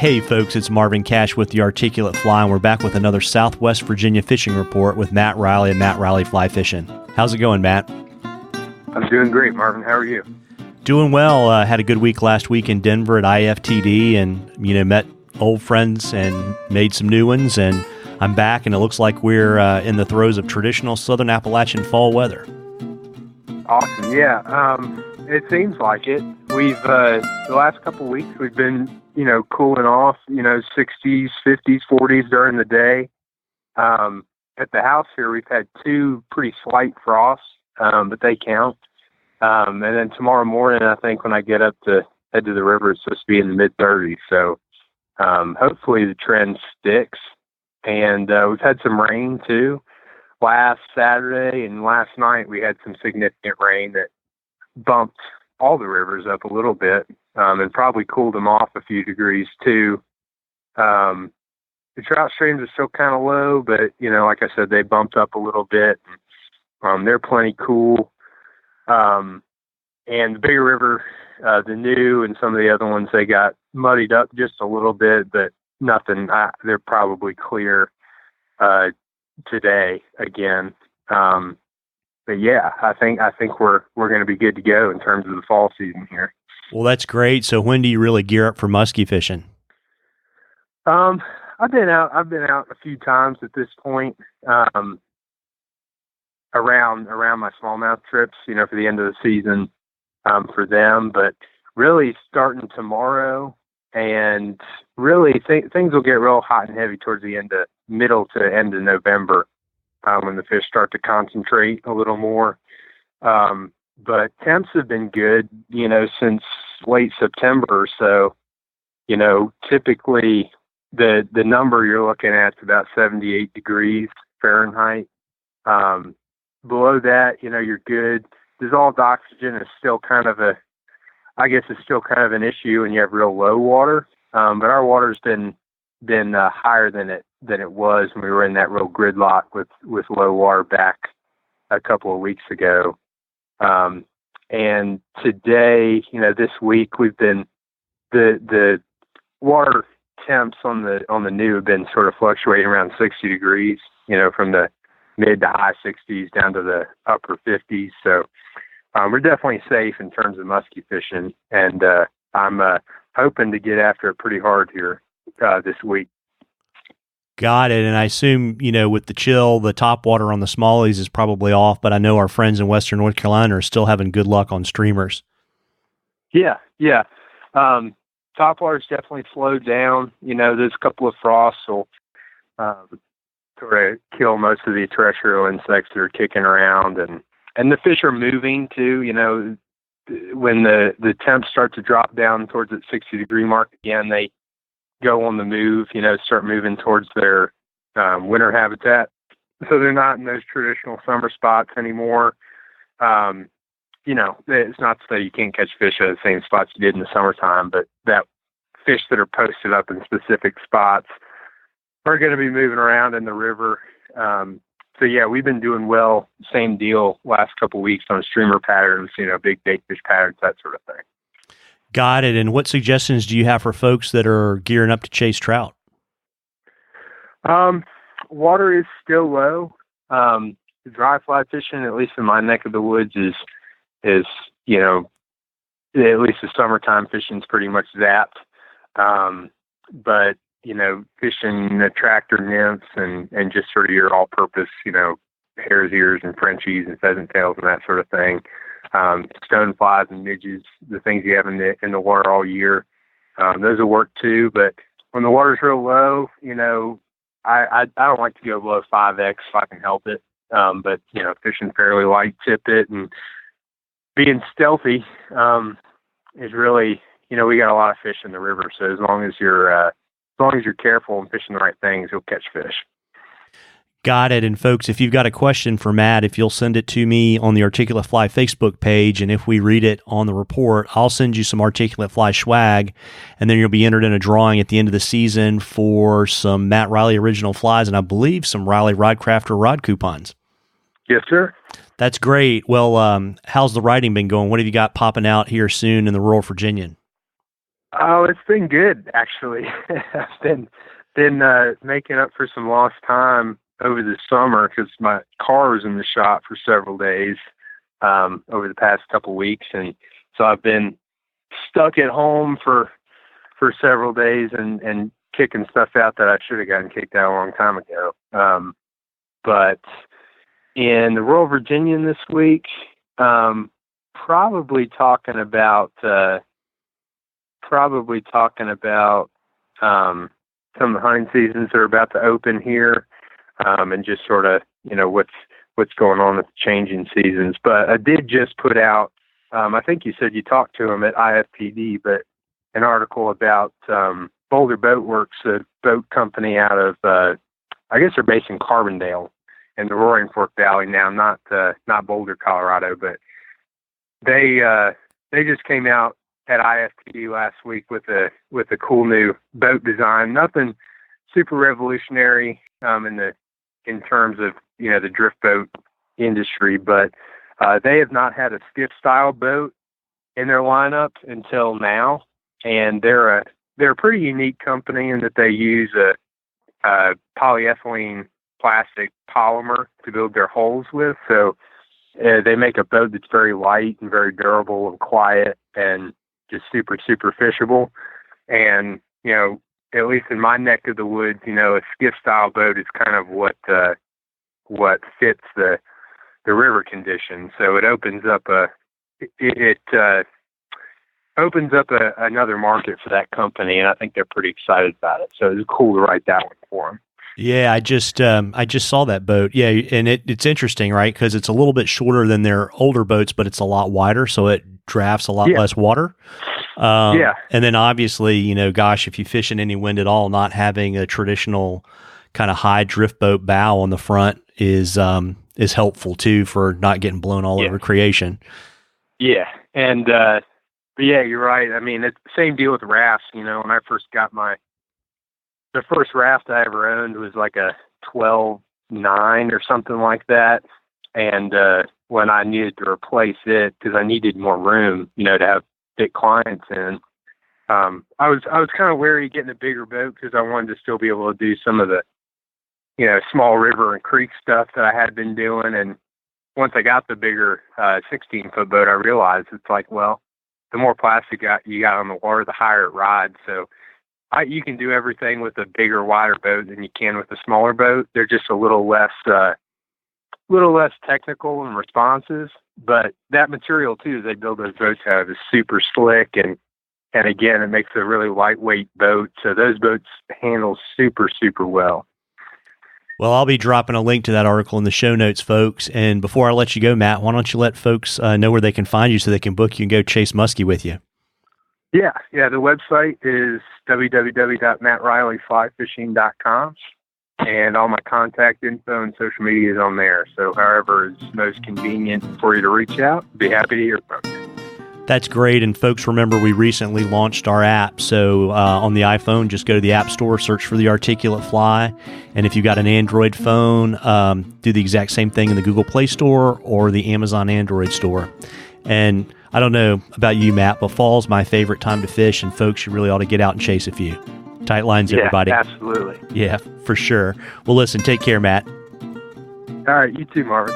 Hey folks, it's Marvin Cash with the Articulate Fly, and we're back with another Southwest Virginia fishing report with Matt Reilly and Matt Reilly Fly Fishing. How's it going, Matt? I'm doing great, Marvin. How are you? Doing well. Had a good week last week in Denver at IFTD, and met old friends and made some new ones. And I'm back, and it looks like we're in the throes of traditional Southern Appalachian fall weather. Awesome. Yeah, it seems like it. We've the last couple of weeks we've been cooling off. 60s, 50s, 40s during the day. At the house here, we've had two pretty slight frosts, but they count. And then tomorrow morning, I think when I get up to head to the river, it's supposed to be in the mid-30s. So hopefully the trend sticks. And we've had some rain too. Last Saturday and last night, we had some significant rain that bumped all the rivers up a little bit and probably cooled them off a few degrees too. The trout streams are still kind of low, but like I said, they bumped up a little bit. They're plenty cool. And the bigger river, the New and some of the other ones, they got muddied up just a little bit, but nothing. They're probably clear today again. But yeah, I think we're going to be good to go in terms of the fall season here. Well, that's great. So when do you really gear up for muskie fishing? I've been out a few times at this point. Around my smallmouth trips, for the end of the season, for them, but really starting tomorrow, and really things will get real hot and heavy towards the middle to end of November, when the fish start to concentrate a little more. But temps have been good, since late September or so. Typically the number you're looking at is about 78 degrees Fahrenheit. Below that, you're good. Dissolved oxygen is still kind of an issue when you have real low water. But our water's been higher than it was when we were in that real gridlock with low water back a couple of weeks ago. And today, this week we've been, the water temps on the New have been sort of fluctuating around 60 degrees, from the mid to high 60s down to the upper 50s. So we're definitely safe in terms of muskie fishing, and I'm hoping to get after it pretty hard here this week. Got it. And I assume, with the chill, the top water on the smallies is probably off, but I know our friends in Western North Carolina are still having good luck on streamers. Yeah. Top water's definitely slowed down. There's a couple of frosts will sort of kill most of the terrestrial insects that are kicking around, and the fish are moving too. When the temps start to drop down towards that 60 degree mark again, they go on the move, start moving towards their winter habitat. So they're not in those traditional summer spots anymore. It's not to say you can't catch fish at the same spots you did in the summertime, but that fish that are posted up in specific spots are going to be moving around in the river. So yeah, we've been doing well. Same deal last couple of weeks on streamer patterns, big bait fish patterns, that sort of thing. Got it. And what suggestions do you have for folks that are gearing up to chase trout? Water is still low. Dry fly fishing, at least in my neck of the woods, is at least the summertime fishing is pretty much zapped. But fishing the tractor nymphs and just sort of your all-purpose, hare's ears and Frenchies and pheasant tails and that sort of thing. Stone flies and midges, the things you have in the water all year, those will work too. But when the water's real low, I don't like to go below 5X if I can help it. But fishing fairly light tippet and being stealthy is really, we got a lot of fish in the river. So as long as you're careful and fishing the right things, you'll catch fish. Got it. And folks, if you've got a question for Matt, if you'll send it to me on the Articulate Fly Facebook page, and if we read it on the report, I'll send you some Articulate Fly swag, and then you'll be entered in a drawing at the end of the season for some Matt Reilly original flies, and I believe some Reilly Rodcrafter rod coupons. Yes, sir. That's great. Well, how's the writing been going? What have you got popping out here soon in the Rural Virginian? Oh, it's been good, actually. I've been making up for some lost time over the summer because my car was in the shop for several days over the past couple weeks, and so I've been stuck at home for several days and kicking stuff out that I should have gotten kicked out a long time ago. But in the Rural Virginian this week, probably talking about some of the hunting seasons that are about to open here, and just sort of, what's going on with the changing seasons. But I did just put out, I think you said you talked to them at IFPD, but an article about Boulder Boat Works, a boat company out of, I guess they're based in Carbondale in the Roaring Fork Valley now, not Boulder, Colorado, but they just came out at IFPD last week with a cool new boat design. Nothing super revolutionary in terms of the drift boat industry, but they have not had a skiff style boat in their lineup until now, and they're a pretty unique company in that they use a polyethylene plastic polymer to build their hulls with. So they make a boat that's very light and very durable and quiet and just super, super fishable. And, at least in my neck of the woods, a skiff style boat is kind of what fits the river conditions. So it opens up another market for that company, and I think they're pretty excited about it. So it's cool to write that one for them. Yeah, I just saw that boat. Yeah, and it's interesting, right? Because it's a little bit shorter than their older boats, but it's a lot wider, so it drafts a lot less water. And then obviously, gosh, if you fish in any wind at all, not having a traditional kind of high drift boat bow on the front is helpful too for not getting blown all over creation. Yeah, and but yeah, you're right. I mean, it's the same deal with rafts. When I first got the first raft I ever owned was like a 12.9 or something like that. And when I needed to replace it, because I needed more room, to have big clients in, I was kind of wary of getting a bigger boat because I wanted to still be able to do some of the, small river and creek stuff that I had been doing. And once I got the bigger 16-foot boat, I realized it's like, well, the more plastic you got on the water, the higher it rides. So you can do everything with a bigger, wider boat than you can with a smaller boat. They're just a little less technical and responsive. But that material too, they build those boats out of, is super slick, and again, it makes a really lightweight boat. So those boats handle super, super well. Well, I'll be dropping a link to that article in the show notes, folks. And before I let you go, Matt, why don't you let folks know where they can find you so they can book you and go chase muskie with you? Yeah. The website is www.mattreillyflyfishing.com, and all my contact info and social media is on there. So however is most convenient for you to reach out, be happy to hear from you. That's great. And folks, remember, we recently launched our app. So on the iPhone, just go to the App Store, search for the Articulate Fly. And if you've got an Android phone, do the exact same thing in the Google Play Store or the Amazon Android Store. And I don't know about you, Matt, but fall's my favorite time to fish. And folks, you really ought to get out and chase a few. Tight lines, everybody. Yeah, absolutely. Yeah, for sure. Well, listen, take care, Matt. All right, you too, Marvin.